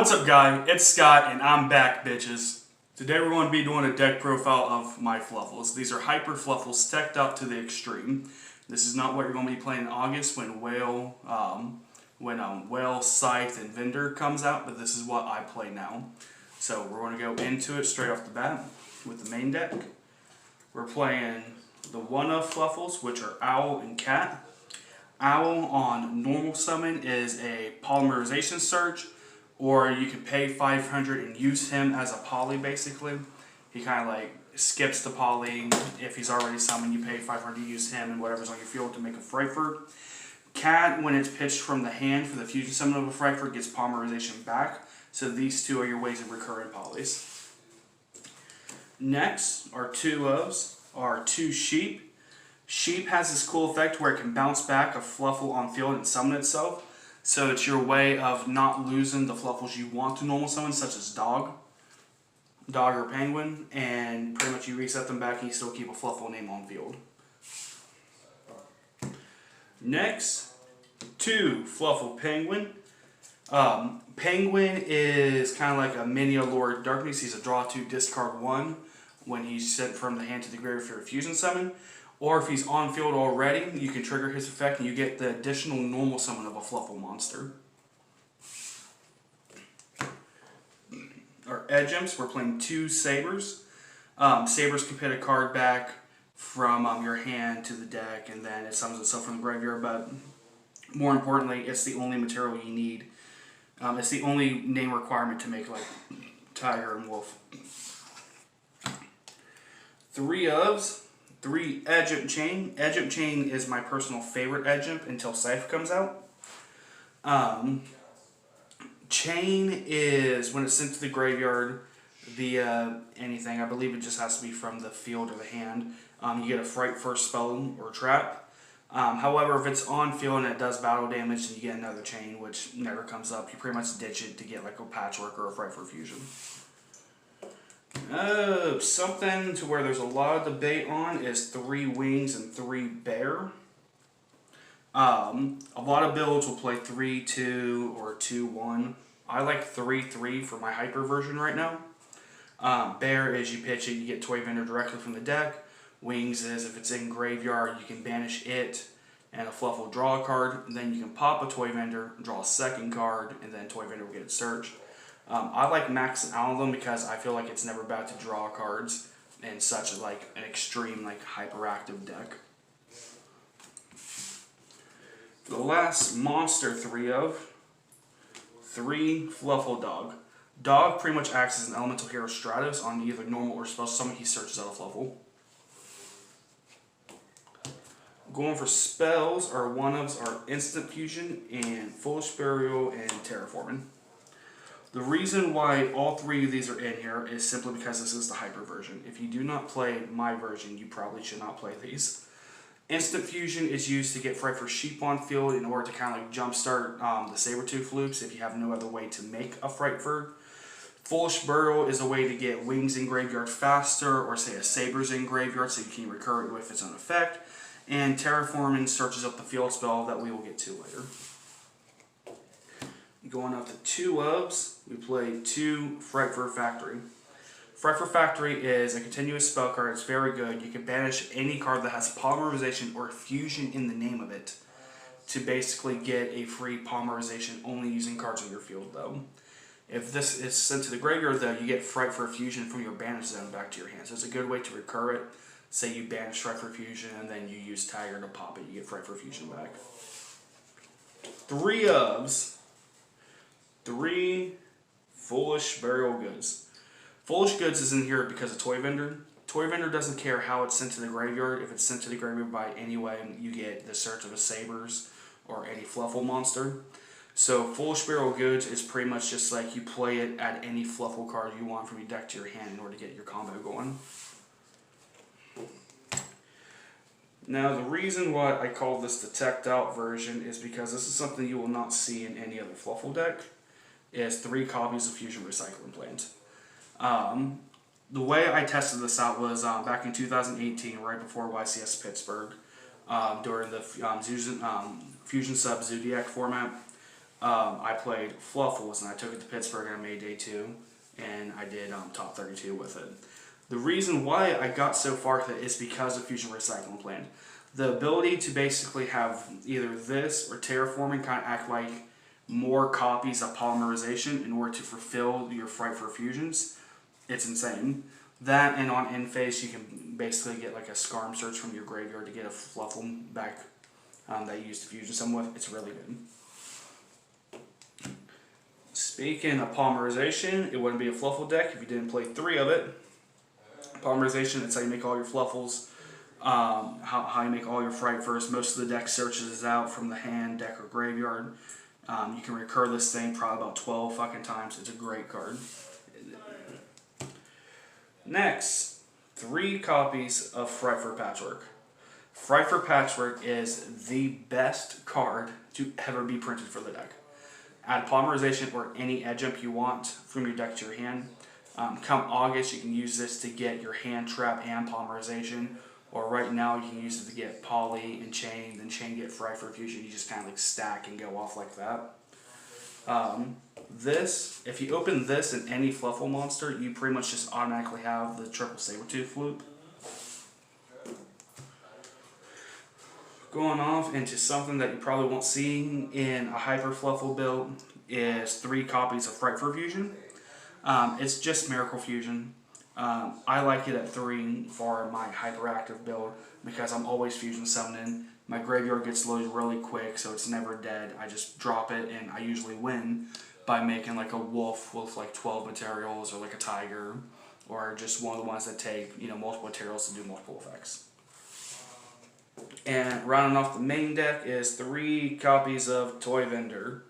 What's up, guy? It's Scott, and I'm back, bitches. Today we're going to be doing a deck profile of my Fluffals. These are Hyper Fluffals, teched out to the extreme. This is not what you're going to be playing in August when Whale, Scythe, and Vendor comes out, but this is what I play now. So we're going to go into it straight off the bat with the main deck. We're playing the one-of Fluffals, which are Owl and Cat. Owl on normal summon is a Polymerization Surge, or you can pay 500 and use him as a poly, basically. He kind of like skips the poly. If he's already summoned, you pay 500 to use him and whatever's on your field to make a Frightfur. Cat, when it's pitched from the hand for the fusion summon of a Frightfur, gets Polymerization back. So these two are your ways of recurring polys. Next, our two ofs are two Sheep. Sheep has this cool effect where it can bounce back a Fluffal on field and summon itself. So it's your way of not losing the Fluffals you want to normal summon, such as Dog or Penguin, and pretty much you reset them back and you still keep a Fluffal name on field. Next, two Fluffal Penguin. Penguin is kind of like a mini Lord Darkness. He's a draw 2, discard 1 when he's sent from the hand to the graveyard for a fusion summon. Or if he's on field already, you can trigger his effect and you get the additional normal summon of a Fluffal monster. Our edge imps, we're playing two Sabers. Sabers can put a card back from your hand to the deck, and then it summons itself from the graveyard, but more importantly, it's the only material you need. It's the only name requirement to make like Tiger and Wolf. Three ofs. 3 Edge Imp Chain. Edge Imp Chain is my personal favorite Edge Imp until Scythe comes out. Chain is when it's sent to the graveyard via anything. I believe it just has to be from the field or the hand. You get a Frightfur spell or trap. However, if it's on field and it does battle damage, then you get another Chain, which never comes up. You pretty much ditch it to get like a Patchwork or a Frightfur Fusion. Something to where there's a lot of debate on is 3 Wings and 3 Bear. A lot of builds will play 3-2 or 2-1. I like 3-3 for my hyper version right now. Bear is you pitch it, you get Toy Vendor directly from the deck. Wings is if it's in graveyard, you can banish it and a Fluff will draw a card. And then you can pop a Toy Vendor, draw a second card, and then Toy Vendor will get it searched. I like maxing out on them because I feel like it's never bad to draw cards in such like an extreme like hyperactive deck. For the last monster 3 of 3 Fluffal Dog. Dog pretty much acts as an elemental hero Stratos on either normal or special summon. He searches out a Fluffal. Going for spells, our one-ofs are Instant Fusion and Foolish Burial and Terraforming. The reason why all 3 of these are in here is simply because this is the hyper version. If you do not play my version, you probably should not play these. Instant Fusion is used to get Frightfur Sheep on field in order to kind of like jumpstart the Sabertooth loops if you have no other way to make a Frightfur. Foolish Burial is a way to get Wings in graveyard faster, or say a Saber's in graveyard so you can recur it with its own effect. And Terraforming searches up the field spell that we will get to later. Going up to 2 ofs, we play 2 Frightfur Factory. Frightfur Factory is a continuous spell card. It's very good. You can banish any card that has Polymerization or Fusion in the name of it to basically get a free Polymerization only using cards on your field, though. If this is sent to the graveyard, though, you get Frightfur Fusion from your banish zone back to your hand. So it's a good way to recur it. Say you banish Frightfur Fusion and then you use Tiger to pop it. You get Frightfur Fusion back. 3 ofs. 3 Foolish Burial Goods. Foolish Goods is in here because of Toy Vendor. Toy Vendor doesn't care how it's sent to the graveyard. If it's sent to the graveyard by any way, you get the search of a Sabers or any Fluffal monster. So Foolish Burial Goods is pretty much just like you play it at any Fluffal card you want from your deck to your hand in order to get your combo going. Now, the reason why I call this the teched out version is because this is something you will not see in any other Fluffal deck. Is 3 copies of Fusion Recycling Plant. The way I tested this out was back in 2018, right before YCS Pittsburgh, during the Fusion Sub Zodiac format. I played Fluffals, and I took it to Pittsburgh and I made day 2, and I did top 32 with it. The reason why I got so far with it is because of Fusion Recycling Plan. The ability to basically have either this or terraforming kind of act like more copies of polymerization in order to fulfill your Frightfur fusions, it's insane. That, and on end phase you can basically get like a Scarm Search from your graveyard to get a Fluffle back that you used to fusion some with. It's really good. Speaking of polymerization, it wouldn't be a Fluffle deck if you didn't play 3 of it. Polymerization, that's how you make all your Fluffles. How you make all your Frightfurs. Most of the deck searches out from the hand, deck, or graveyard. You can recur this thing probably about 12 fucking times. It's a great card. Next, 3 copies of Frightfur Patchwork. Frightfur Patchwork is the best card to ever be printed for the deck. Add polymerization or any edge jump you want from your deck to your hand. Come August, you can use this to get your hand trap and polymerization. Or right now, you can use it to get poly and chain, then chain get Frightfur fusion. You just kind of like stack and go off like that. If you open this in any Fluffle monster, you pretty much just automatically have the triple Sabertooth loop. Going off into something that you probably won't see in a Hyper Fluffle build is 3 copies of Frightfur fusion. It's just Miracle Fusion. I like it at 3 for my hyperactive build because I'm always fusion summoning. My graveyard gets loaded really quick, so it's never dead. I just drop it, and I usually win by making like a wolf with like 12 materials, or like a tiger, or just one of the ones that take, you know, multiple materials to do multiple effects. And rounding off the main deck is 3 copies of Toy Vendor.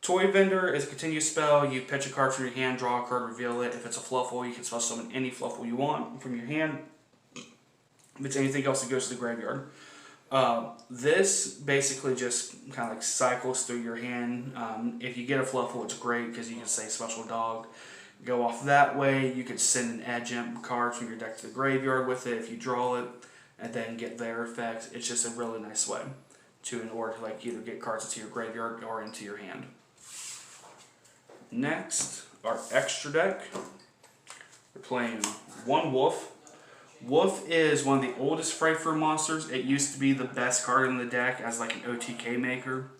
Toy Vendor is a continuous spell. You pitch a card from your hand, draw a card, reveal it. If it's a Fluffle, you can spell summon any Fluffle you want from your hand. If it's anything else, it goes to the graveyard. This basically just kind of like cycles through your hand. If you get a Fluffle, it's great because you can say Special Dog. Go off that way. You could send an edge jump card from your deck to the graveyard with it if you draw it, and then get their effect. It's just a really nice way in order to like either get cards into your graveyard or into your hand. Next, our extra deck. We're playing 1 Wolf. Wolf is one of the oldest Frightfur monsters. It used to be the best card in the deck as like an OTK maker.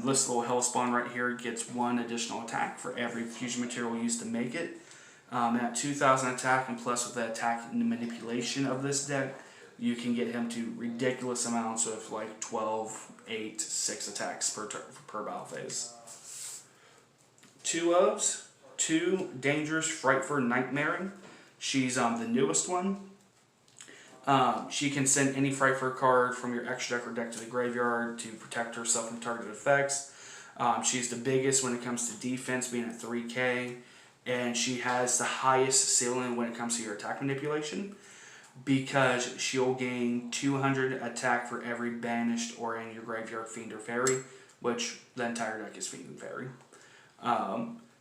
This little Hellspawn right here gets 1 additional attack for every fusion material used to make it. At 2,000 attack, and plus with the attack and the manipulation of this deck, you can get him to ridiculous amounts of like 12, 8, 6 attacks per battle phase. 2 Dangerous Frightfur Nightmare. She's the newest one. She can send any Frightfur card from your extra deck or deck to the graveyard to protect herself from targeted effects. She's the biggest when it comes to defense, being at 3k, and she has the highest ceiling when it comes to your attack manipulation, because she'll gain 200 attack for every banished or in your graveyard Fiend or Fairy, which the entire deck is Fiend and Fairy.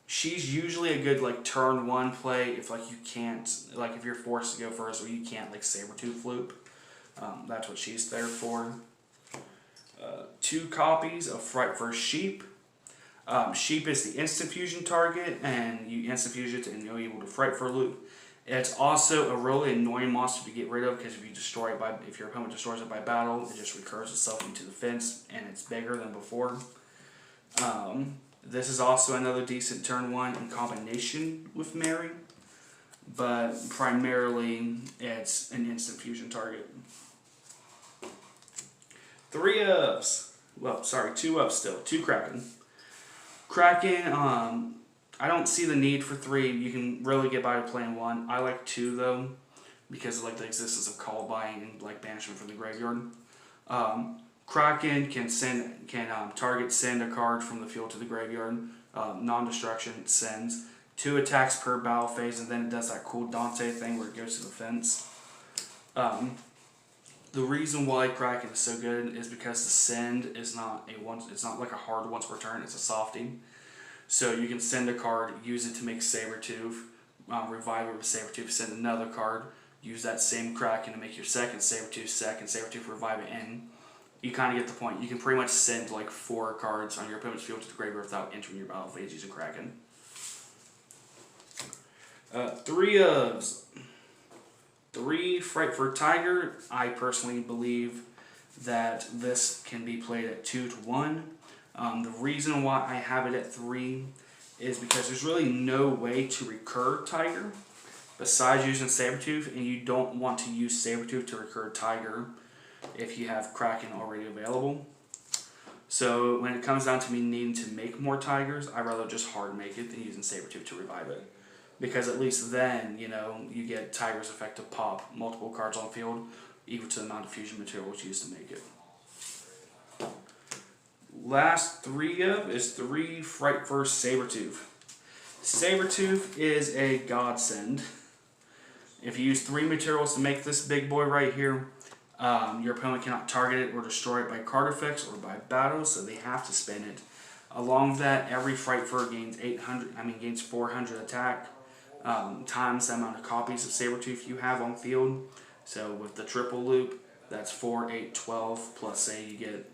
She's usually a good like turn 1 play if like you can't, like if you're forced to go first or you can't like Sabertooth loop. That's what she's there for. 2 copies of Frightfur Sheep. Sheep is the instant fusion target, and you instant fusion it and you're able to Frightfur loop. It's also a really annoying monster to get rid of because if you destroy it if your opponent destroys it by battle, it just recurs itself into the fence and it's bigger than before. This is also another decent turn 1 in combination with Mary, but primarily it's an instant fusion target. 3 ups. Well, sorry, 2 ups still. 2 Kraken. Kraken, I don't see the need for 3. You can really get by playing 1. I like 2 though, because of like the existence of call buying and like banishment from the graveyard. Kraken can target send a card from the field to the graveyard. Non-destruction sends 2 attacks per battle phase, and then it does that cool Dante thing where it goes to the fence. The reason why Kraken is so good is because the send is not it's not like a hard once per turn. It's a softie. So you can send a card, use it to make Sabertooth, revive it with Sabertooth, send another card, use that same Kraken to make your second Sabertooth, revive it in. you kind of get the point. You can pretty much send like 4 cards on your opponent's field to the graveyard without entering your battle phase using Kraken. 3 ofs. 3 Frightfur Tiger. I personally believe that this can be played at 2-1. The reason why I have it at 3 is because there's really no way to recur Tiger besides using Sabertooth, and you don't want to use Sabertooth to recur Tiger if you have Kraken already available. So when it comes down to me needing to make more Tigers, I'd rather just hard make it than using Sabertooth to revive it. Because at least then, you know, you get Tiger's effect to pop multiple cards on field, equal to the amount of fusion materials used to make it. Last 3 of is 3 Frightfur Sabertooth. Sabertooth is a godsend. If you use 3 materials to make this big boy right here, your opponent cannot target it or destroy it by card effects or by battles, so they have to spin it. Along with that, every Frightfur gains 400 attack times the amount of copies of Sabertooth you have on field. So with the triple loop, that's 4, 8, 12, plus say you get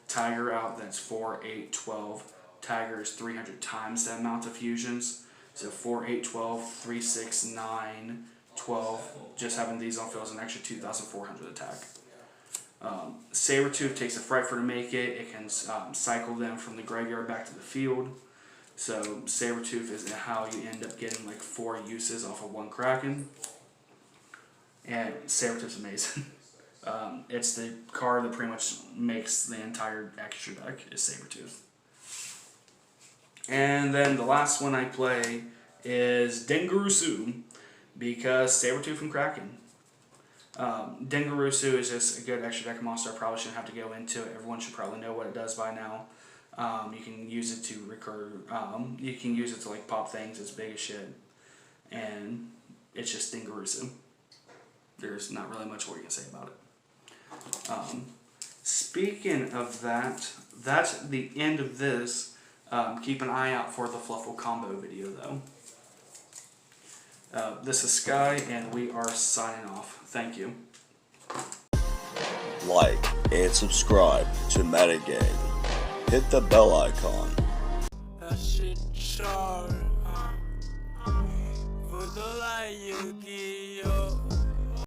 Tiger out, that's 4, 8, 12. Tiger is 300 times that amount of fusions. So 4, 8, 12, 3, 6, 9, 12. Just having these on field is an extra 2,400 attack. Sabertooth takes a Frightfur to make it. It can cycle them from the graveyard back to the field. So Sabertooth is how you end up getting like 4 uses off of 1 Kraken. And Sabertooth's amazing. It's the card that pretty much makes the entire extra deck is Sabertooth. And then the last one I play is Dengarusu, because Sabertooth and Kraken. Dengarusu is just a good extra deck monster. I probably shouldn't have to go into it. Everyone should probably know what it does by now. You can use it to recur. You can use it to like pop things as big as shit, and it's just Dengarusu. There's not really much more you can say about it. Speaking of that, that's the end of this. Keep an eye out for the Fluffal combo video though. This is Sky, and we are signing off. Thank you. Like and subscribe to Metagame. Hit the bell icon. That shit sharp. For the light you give.